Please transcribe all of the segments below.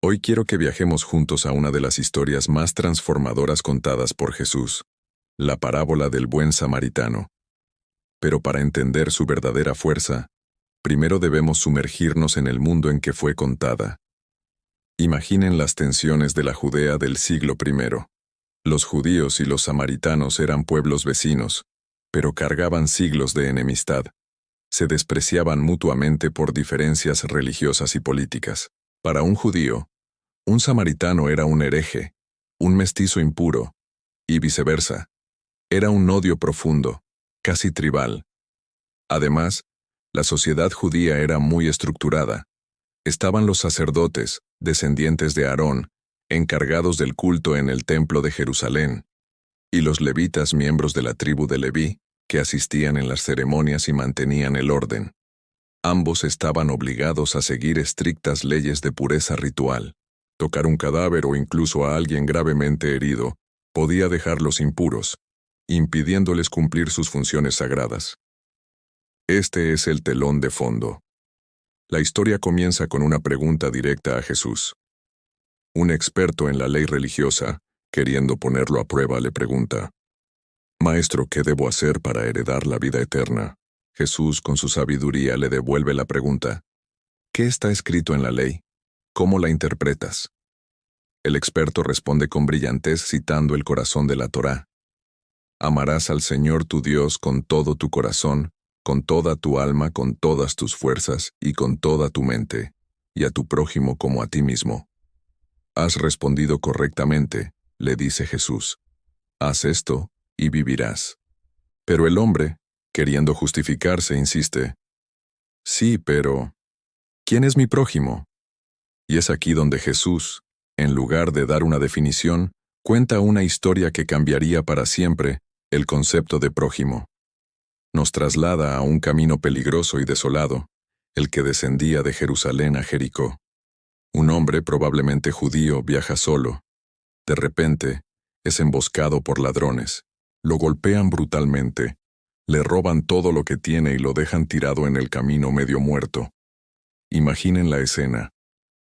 Hoy quiero que viajemos juntos a una de las historias más transformadoras contadas por Jesús, la parábola del buen samaritano. Pero para entender su verdadera fuerza, primero debemos sumergirnos en el mundo en que fue contada. Imaginen las tensiones de la Judea del siglo I. Los judíos y los samaritanos eran pueblos vecinos, pero cargaban siglos de enemistad. Se despreciaban mutuamente por diferencias religiosas y políticas. Para un judío, un samaritano era un hereje, un mestizo impuro, y viceversa. Era un odio profundo, casi tribal. Además, la sociedad judía era muy estructurada. Estaban los sacerdotes, descendientes de Aarón, encargados del culto en el templo de Jerusalén, y los levitas, miembros de la tribu de Leví, que asistían en las ceremonias y mantenían el orden. Ambos estaban obligados a seguir estrictas leyes de pureza ritual. Tocar un cadáver o incluso a alguien gravemente herido podía dejarlos impuros, impidiéndoles cumplir sus funciones sagradas. Este es el telón de fondo. La historia comienza con una pregunta directa a Jesús. Un experto en la ley religiosa, queriendo ponerlo a prueba, le pregunta: «Maestro, ¿qué debo hacer para heredar la vida eterna?». Jesús, con su sabiduría, le devuelve la pregunta: «¿Qué está escrito en la ley? ¿Cómo la interpretas?». El experto responde con brillantez citando el corazón de la Torá: «Amarás al Señor tu Dios con todo tu corazón, con toda tu alma, con todas tus fuerzas y con toda tu mente, y a tu prójimo como a ti mismo». «Has respondido correctamente», le dice Jesús. «Haz esto y vivirás». Pero el hombre, queriendo justificarse, insiste: «Sí, pero ¿quién es mi prójimo?». Y es aquí donde Jesús, en lugar de dar una definición, cuenta una historia que cambiaría para siempre el concepto de prójimo. Nos traslada a un camino peligroso y desolado, el que descendía de Jerusalén a Jericó. Un hombre, probablemente judío, viaja solo. De repente, es emboscado por ladrones. Lo golpean brutalmente, le roban todo lo que tiene y lo dejan tirado en el camino medio muerto. Imaginen la escena: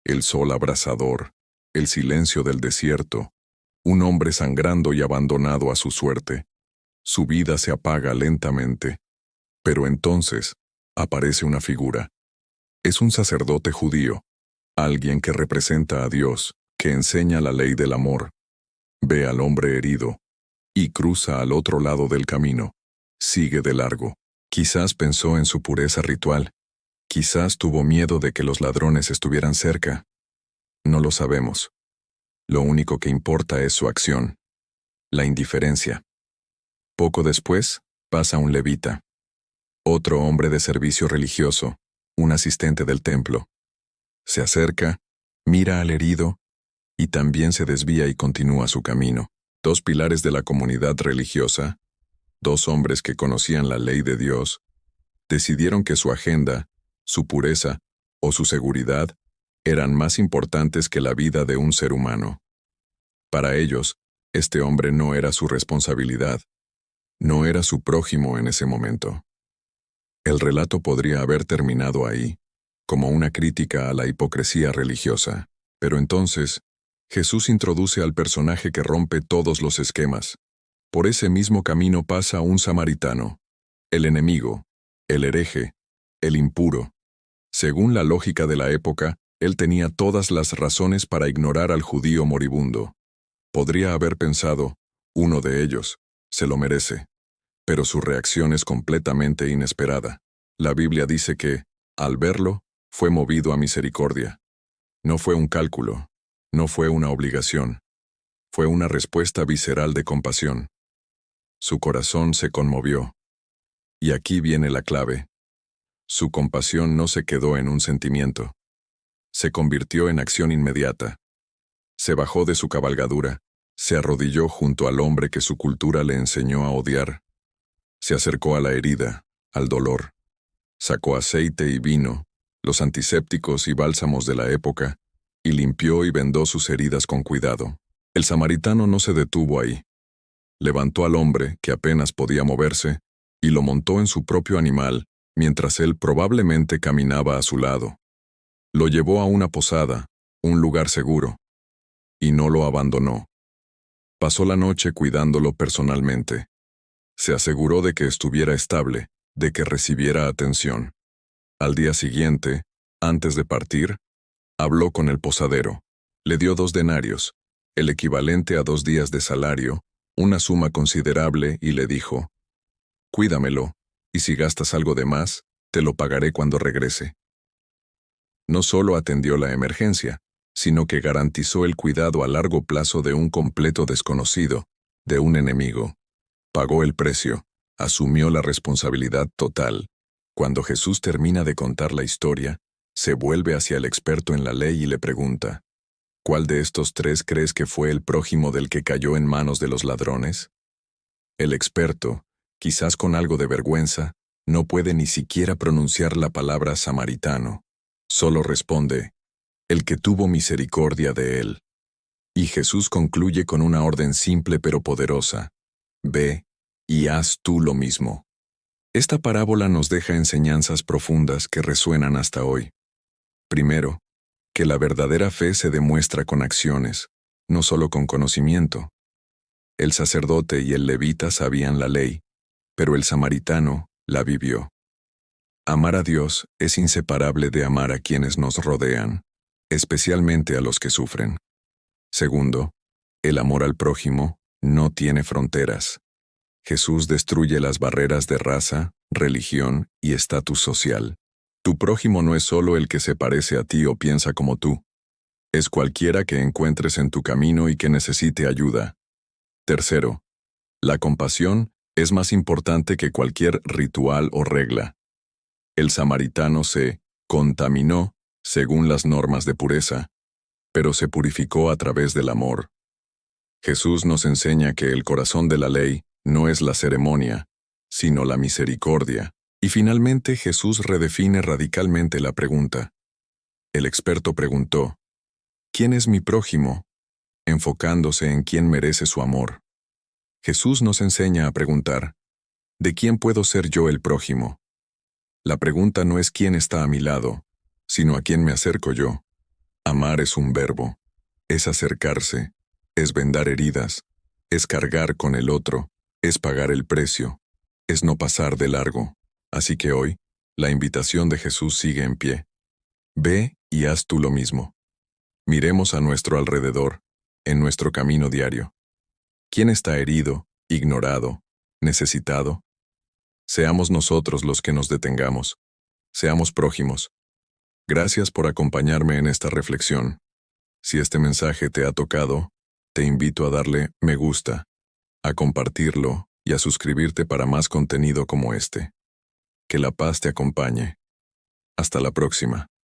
el sol abrasador, el silencio del desierto, un hombre sangrando y abandonado a su suerte. Su vida se apaga lentamente. Pero entonces aparece una figura. Es un sacerdote judío, alguien que representa a Dios, que enseña la ley del amor. Ve al hombre herido y cruza al otro lado del camino. Sigue de largo. Quizás pensó en su pureza ritual. Quizás tuvo miedo de que los ladrones estuvieran cerca. No lo sabemos. Lo único que importa es su acción, la indiferencia. Poco después, pasa un levita, otro hombre de servicio religioso, un asistente del templo. Se acerca, mira al herido, y también se desvía y continúa su camino. Dos pilares de la comunidad religiosa, dos hombres que conocían la ley de Dios, decidieron que su agenda, su pureza o su seguridad eran más importantes que la vida de un ser humano. Para ellos, este hombre no era su responsabilidad, no era su prójimo en ese momento. El relato podría haber terminado ahí, como una crítica a la hipocresía religiosa, pero entonces, Jesús introduce al personaje que rompe todos los esquemas. Por ese mismo camino pasa un samaritano, el enemigo, el hereje, el impuro. Según la lógica de la época, él tenía todas las razones para ignorar al judío moribundo. Podría haber pensado: uno de ellos, se lo merece. Pero su reacción es completamente inesperada. La Biblia dice que, al verlo, fue movido a misericordia. No fue un cálculo, no fue una obligación. Fue una respuesta visceral de compasión. Su corazón se conmovió. Y aquí viene la clave. Su compasión no se quedó en un sentimiento. Se convirtió en acción inmediata. Se bajó de su cabalgadura, se arrodilló junto al hombre que su cultura le enseñó a odiar. Se acercó a la herida, al dolor. Sacó aceite y vino, los antisépticos y bálsamos de la época, y limpió y vendó sus heridas con cuidado. El samaritano no se detuvo ahí. Levantó al hombre, que apenas podía moverse, y lo montó en su propio animal, mientras él probablemente caminaba a su lado. Lo llevó a una posada, un lugar seguro, y no lo abandonó. Pasó la noche cuidándolo personalmente. Se aseguró de que estuviera estable, de que recibiera atención. Al día siguiente, antes de partir, habló con el posadero. Le dio 2 denarios, el equivalente a 2 días de salario, una suma considerable, y le dijo: «Cuídamelo, y si gastas algo de más, te lo pagaré cuando regrese». No solo atendió la emergencia, sino que garantizó el cuidado a largo plazo de un completo desconocido, de un enemigo. Pagó el precio, asumió la responsabilidad total. Cuando Jesús termina de contar la historia, se vuelve hacia el experto en la ley y le pregunta: «¿Cuál de estos 3 crees que fue el prójimo del que cayó en manos de los ladrones?». El experto, quizás con algo de vergüenza, no puede ni siquiera pronunciar la palabra samaritano. Solo responde: «El que tuvo misericordia de él». Y Jesús concluye con una orden simple pero poderosa: «Ve y haz tú lo mismo». Esta parábola nos deja enseñanzas profundas que resuenan hasta hoy. Primero, que la verdadera fe se demuestra con acciones, no solo con conocimiento. El sacerdote y el levita sabían la ley, pero el samaritano la vivió. Amar a Dios es inseparable de amar a quienes nos rodean, especialmente a los que sufren. Segundo, el amor al prójimo no tiene fronteras. Jesús destruye las barreras de raza, religión y estatus social. Tu prójimo no es solo el que se parece a ti o piensa como tú. Es cualquiera que encuentres en tu camino y que necesite ayuda. Tercero, la compasión es más importante que cualquier ritual o regla. El samaritano se contaminó según las normas de pureza, pero se purificó a través del amor. Jesús nos enseña que el corazón de la ley no es la ceremonia, sino la misericordia. Y finalmente Jesús redefine radicalmente la pregunta. El experto preguntó: «¿Quién es mi prójimo?», enfocándose en quién merece su amor. Jesús nos enseña a preguntar: ¿de quién puedo ser yo el prójimo? La pregunta no es quién está a mi lado, sino a quién me acerco yo. Amar es un verbo, es acercarse, es vendar heridas, es cargar con el otro, es pagar el precio, es no pasar de largo. Así que hoy, la invitación de Jesús sigue en pie. Ve y haz tú lo mismo. Miremos a nuestro alrededor, en nuestro camino diario. ¿Quién está herido, ignorado, necesitado? Seamos nosotros los que nos detengamos. Seamos prójimos. Gracias por acompañarme en esta reflexión. Si este mensaje te ha tocado, te invito a darle me gusta, a compartirlo y a suscribirte para más contenido como este. Que la paz te acompañe. Hasta la próxima.